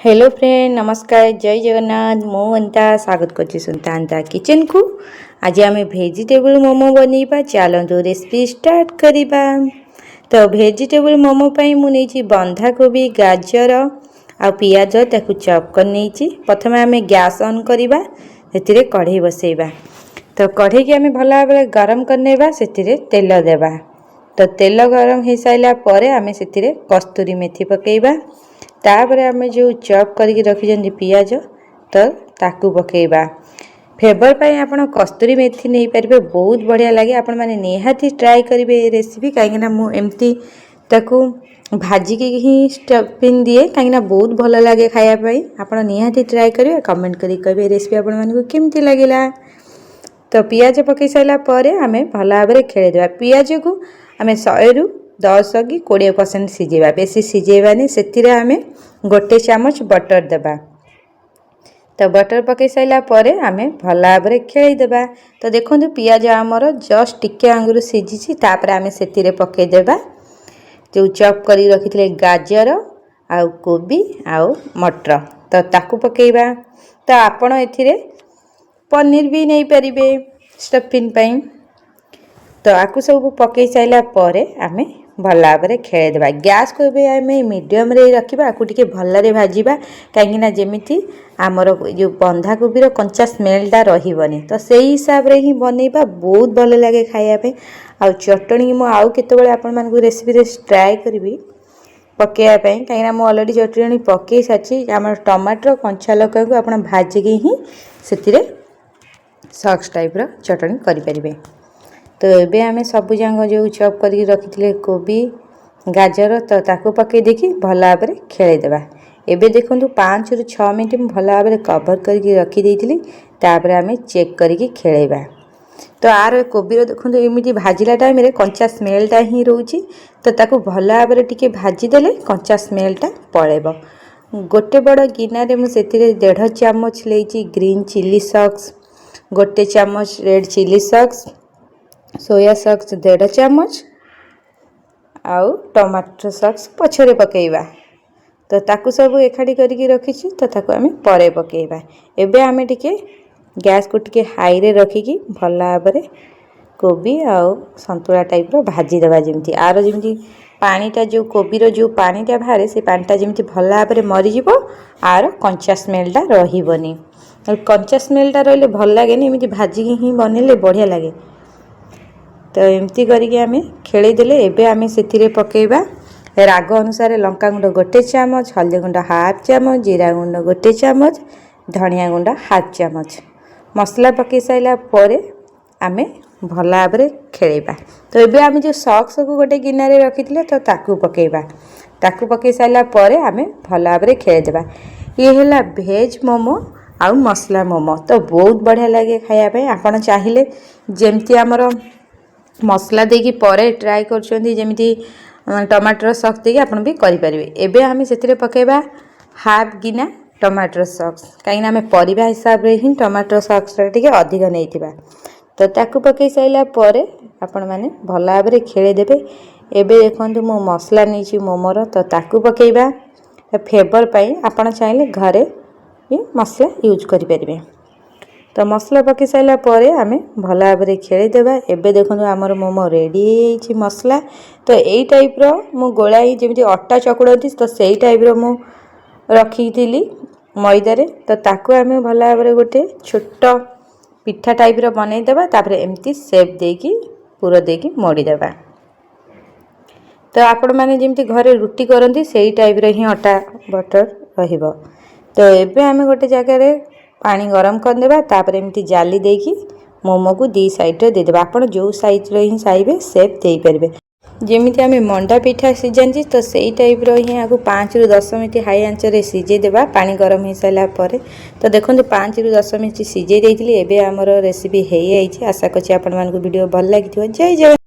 Hello friend नमस्कार जय जगन्नाथ मु अंता स्वागत करछि सुनता किचन को। आज आम वेजिटेबल मोमो बनइबा चलतु रेसिपी स्टार्ट करिबा। तो वेजिटेबल मोमो पई मु नेछि बंधा कोबी गाजर आ पियाज ताकू चॉप कर नेछि। प्रथमे आम गैस ऑन करिबा सेतिरे कढ़ई बसैबा। तो कढ़ई के आम भला भाबरे गरम करनेबा सेतिरे तेल देबा। तो तेल गरम हो साइला परे आम सेतिरे कस्तूरी मेथी पकेइबा। तापर आम जो चॉप करके रखी पियाज तो ताकू पकेइबा। फ्लेवर पाई आपण कस्तूरी मेथी नहीं पारे बहुत बढ़िया लगे। आपण माने निहाती ट्राई करेंगे ये रेसिपी कहीं मु एमती ताकू भाजिक ही स्टफिंग दिए कहीं बहुत भल लगे खायापाई। आपण निहाती ट्राई करेंगे कमेंट करी कहे रेसिपी आपण मानकु केमती लगिला। तो पियाज पकई सारा पर आम भल भाव खेलेदेवा। पियाज को आम 100 रु 10 कि 20% सीझेबा। बेसी सीझेबानी से आम गोटे चामच बटर देबा। तो बटर पकई सारा पर आम भल भाव खेलेदेबा। तो देखो पियाज आमर जस्ट टिके आंगुर सीझी तापर आम से पकईदेबा जो चॉप कर रखी गाजर आउ कोबी आउ मटर तो ताकू पकईबा। तो आपण एथिरे पनीर भी नहीं पारे स्टफिंग पाई। तो आकु सब पकई सारा पर आम भल भाव खेलेदेबा। गैस को आम मीडियम रे रखा आपको टे भल भाजवा कहीं जमी आमर जो बंधा कोबीर कंचा स्मेलटा रही। तो सही हिसाब से ही बनइबा बहुत भल लगे खायापे। आ चटणी मु आउ केतबेले आपण मानकु रेसिपी ट्राई करी पकेयापाई कहीं मुझे अलरेडी चटणी पकई सारी। आम टमाटर कंचा लका को आप भाजिक ही से सॉस टाइप रो चटणी करें। तो ये आम सब जाक जो चॉप कर रखी कोबी गाजर तो ताकू पकई देखी भल भाव खेलेदेबा। एबे देखो 5 रु 6 मिनट भल भाव कवर करके रखीदी तापर आम चेक करके खेलेबा। तो आर कोबीर देखो एमती भाजिला टाइम रे कंचा स्मेलटा ही रोची। तो ताकू भल भाव टिके भाजीदेले कंचा स्मेलटा पळेबो। गोटे बड़ गिनारे मुझे 1.5 चामच लेची ग्रीन चिली सॉस, गोटे चामच red chilli sauce, soya sauce 1.5 चामच आउ टमाटर सॉस पछरे पकेइबा। तो ताकू सब एखाडी करके रखी तो ताकू आम परे पकेइबा। एबे आम टिके गैस को टिके हाई रे रखिकी भल भाव कोबी आउ संतुला टाइप रो भाजी देबा। जमती आर जमती पानीटा जो कोबीर जो पानीटा बाहर से पानीटा जमती भल भाव मरीज आर कंचा स्मेलटा रहीबनी। कंचा स्मेलटा रहिले भल लगे एमती भाजिक ही बनइले बढ़िया लगे। तो एमती करके आम खेलेदेले एबे आम से पकेइबा राग अनुसार लंका गुंड गोटे चामच, हल्दी गुंड हाफ चामच, जीरा गुंड गोटे चामच, धनिया गुंड हाफ चामच मसला पकई सारा पर आम भल भाव खेलेबा। तो एबे आम जो सॉस को गोटे गिनारे रखी तो ताकू पकेइबा। ताकू पकई सारा पर आम भल भाव खेलेदेबा। ये है भेज मोमो आउ मसला मोमो। तो बहुत बढ़िया लगे खायापे। आपड़ चाहिए जमती आमर मसला देकी परे ट्राई करमती टमाटर सॉस देकी आपन भी करें। एबे आम से पकेबा हाफ गिना टमाटर सॉस कहीं आम परिबा हिसाब रे ही टमाटर सॉस टिके अधिक नहीं। तो ताकू पकई सारा पर आपण माने भल भाव खेलेदेबे। एबे देखंतु मो मसला नहीं मोमोर तो ताकू पकेबा। फ्लेवर पाई आपण चाहिए घरे भी मसला यूज करें। तो मसला पकई सारा पर आम भल भाव खेलेदेबा। एबे देखो आमर मोमो रेडी मसला। तो यही टाइप रो मु गोलाई जमी अटा चकुड़ती तो सही टाइप रो मु रखी मैदारे। तो ताकू आम भल भाव गोटे छोट पिठा टाइप रो बनईदेबा। तापर एमती सेप देकी पूरा देकी मोड़ीदेबा। तो आपण मैंने जमी घरे रुटी करती से टाइप रो ही अटा बटर रहिबो। तो एबे आम गोटे जगह पानी गरम करदेबा। तापर एमती जाली देकी मोमो को दी साइड रे देदेबा। आपण जो साइज रे ही चाहे सेप दे पारे। जमीती आम मंडा पिठा सीझाती तो सही टाइप रो ही आपको 5 रु 10 मिनट हाई आंच रे सीझे देबा पानी गरम हो सारा पर। तो देखो 5 रु 10 मिनट सीझे देइतिली। एबे आमर रेसिपी हो आशा करछि आपण मानकु वीडियो भल लागिथिबो। जय जय।